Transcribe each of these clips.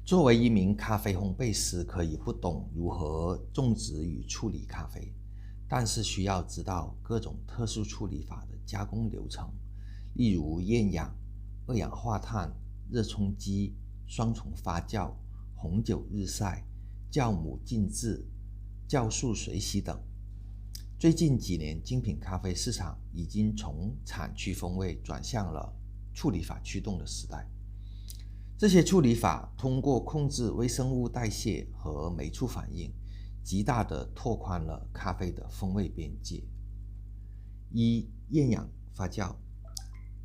作为一名咖啡烘焙师，可以不懂如何种植与处理咖啡，但是需要知道各种特殊处理法的加工流程，例如厌氧、二氧化碳、热冲击、双重发酵、红酒日晒、酵母浸渍、酵素水洗等。最近几年，精品咖啡市场已经从产区风味转向了处理法驱动的时代。这些处理法通过控制微生物代谢和酶促反应，极大地拓宽了咖啡的风味边界。厌氧发酵，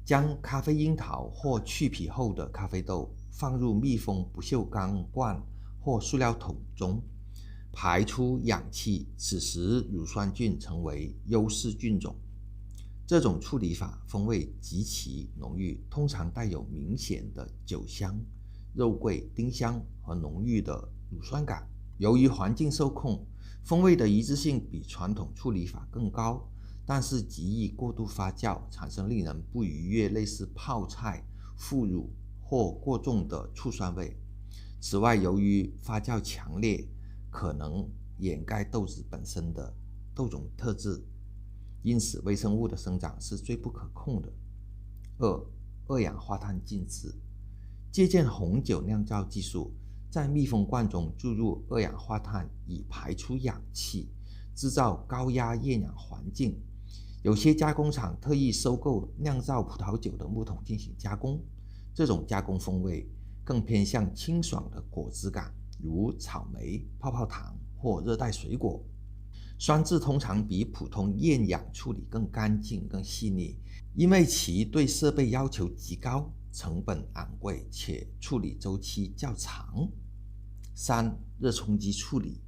将咖啡樱桃或去皮后的咖啡豆放入密封不锈钢罐或塑料桶中，排出氧气，此时乳酸菌成为优势菌种。这种处理法风味极其浓郁，通常带有明显的酒香、肉桂、丁香和浓郁的乳酸感。由于环境受控，风味的一致性比传统处理法更高，但是极易过度发酵，产生令人不愉悦类似泡菜、腐乳或过重的醋酸味。此外，由于发酵强烈，可能掩盖豆子本身的豆种特质，因此微生物的生长是最不可控的。二氧化碳浸渍，借鉴红酒酿造技术，在密封罐中注入二氧化碳以排出氧气，制造高压厌氧环境。有些加工厂特意收购酿造葡萄酒的木桶进行加工，这种加工风味更偏向清爽的果汁感，如草莓、泡泡糖或热带水果。酸质通常比普通厌氧处理更干净、更细腻，因为其对设备要求极高，成本昂贵且处理周期较长。热冲击处理，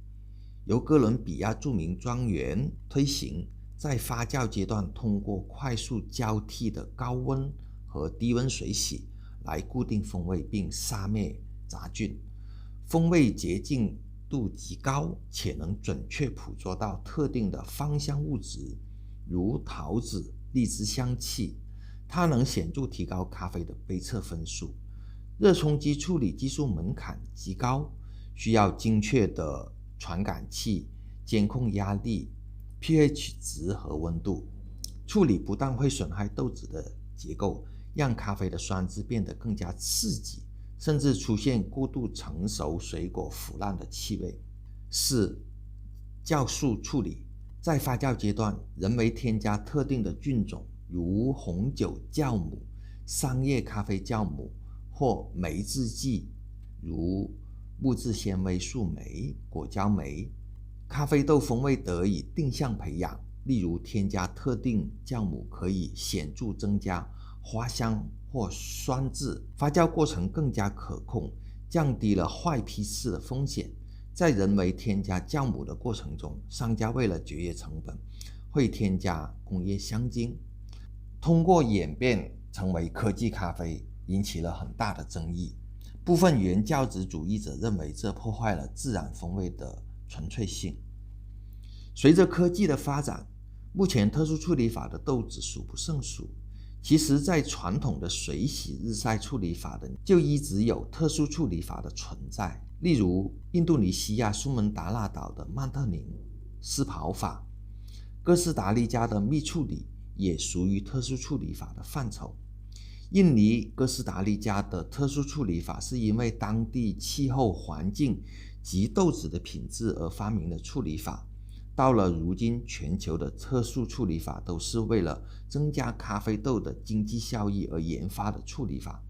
由哥伦比亚著名庄园推行，在发酵阶段通过快速交替的高温和低温水洗来固定风味并杀灭杂菌，风味洁净度极高，且能准确捕捉到特定的芳香物质，如桃子、荔枝香气，它能显著提高咖啡的杯测分数。热冲击处理技术门槛极高，需要精确的传感器监控压力、pH 值和温度。处理不但会损害豆子的结构，让咖啡的酸质变得更加刺激，甚至出现过度成熟水果腐烂的气味。酵素处理，在发酵阶段，人为添加特定的菌种，如红酒酵母、商业咖啡酵母或酶制剂，如木质纤维素酶、果胶酶。咖啡豆风味得以定向培养，例如添加特定酵母可以显著增加花香或酸质，发酵过程更加可控，降低了坏批次的风险。在人为添加酵母的过程中，商家为了节约成本，会添加工业香精，通过演变成为科技咖啡，引起了很大的争议。部分原教旨主义者认为这破坏了自然风味的纯粹性。随着科技的发展，目前特殊处理法的豆子数不胜数。其实在传统的水洗日晒处理法的就一直有特殊处理法的存在，例如印度尼西亚苏门答腊岛的曼特宁湿刨法，哥斯达黎加的密处理也属于特殊处理法的范畴。印尼哥斯达黎加的特殊处理法是因为当地气候环境及豆子的品质而发明的处理法。到了如今，全球的特殊处理法都是为了增加咖啡豆的经济效益而研发的处理法。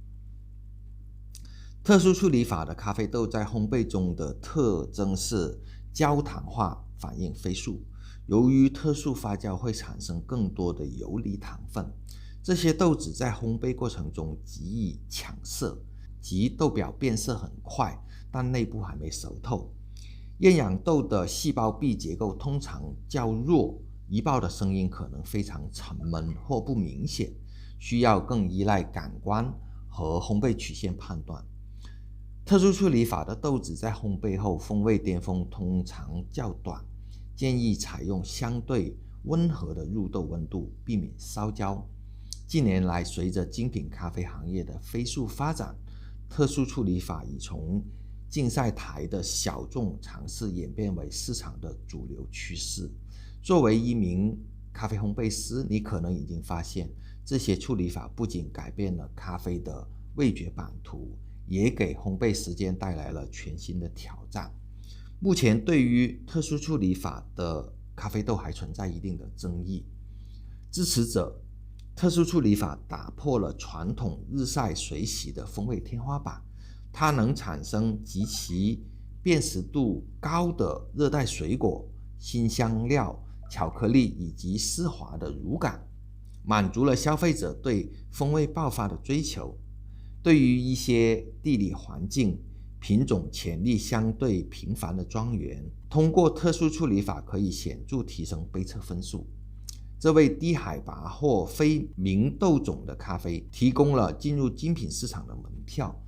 特殊处理法的咖啡豆在烘焙中的特征是焦糖化反应飞速，由于特殊发酵会产生更多的游离糖分，这些豆子在烘焙过程中极易抢色，即豆表变色很快，但内部还没熟透。厌氧豆的细胞壁结构通常较弱，一爆的声音可能非常沉闷或不明显，需要更依赖感官和烘焙曲线判断。特殊处理法的豆子在烘焙后风味巅峰通常较短，建议采用相对温和的入豆温度，避免烧焦。近年来，随着精品咖啡行业的飞速发展，特殊处理法已从竞赛台的小众尝试演变为市场的主流趋势。作为一名咖啡烘焙师，你可能已经发现，这些处理法不仅改变了咖啡的味觉版图，也给烘焙时间带来了全新的挑战。目前对于特殊处理法的咖啡豆还存在一定的争议。支持者特殊处理法打破了传统日晒水洗的风味天花板，它能产生极其辨识度高的热带水果、新香料、巧克力以及丝滑的乳感，满足了消费者对风味爆发的追求。对于一些地理环境、品种潜力相对贫乏的庄园，通过特殊处理法可以显著提升杯测分数。这为低海拔或非名豆种的咖啡提供了进入精品市场的门票，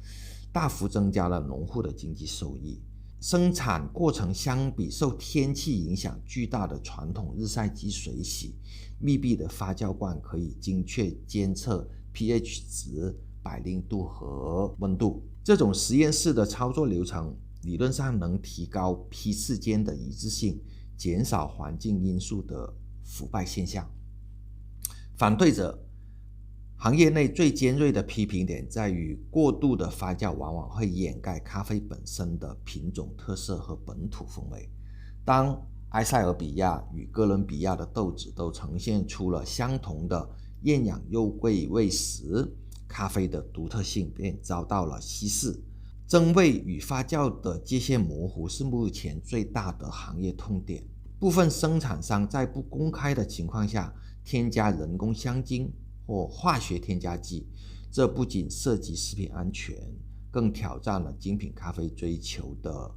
大幅增加了农户的经济收益。生产过程相比受天气影响巨大的传统日晒机水洗，密闭的发酵罐可以精确监测 pH 值、百灵度和温度。这种实验室的操作流程理论上能提高批次间的一致性，减少环境因素的腐败现象。反对者行业内最尖锐的批评点在于，过度的发酵往往会掩盖咖啡本身的品种特色和本土风味。当埃塞俄比亚与哥伦比亚的豆子都呈现出了相同的厌氧肉桂味时，咖啡的独特性便遭到了稀释。增味与发酵的界限模糊是目前最大的行业痛点。部分生产商在不公开的情况下添加人工香精或化学添加剂，这不仅涉及食品安全，更挑战了精品咖啡追求的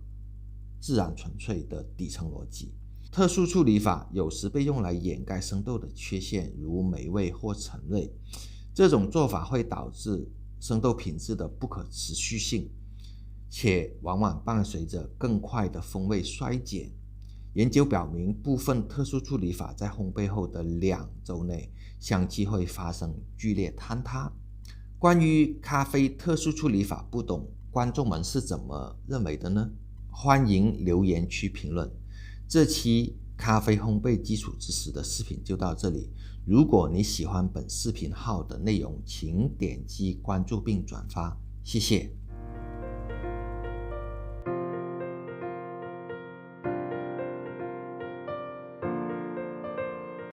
自然纯粹的底层逻辑。特殊处理法有时被用来掩盖生豆的缺陷，如霉味或陈味。这种做法会导致生豆品质的不可持续性，且往往伴随着更快的风味衰减。研究表明，部分特殊处理法在烘焙后的2周内，香气会发生剧烈坍塌。关于咖啡特殊处理法不懂，观众们是怎么认为的呢？欢迎留言区评论。这期咖啡烘焙基础知识的视频就到这里。如果你喜欢本视频号的内容，请点击关注并转发，谢谢。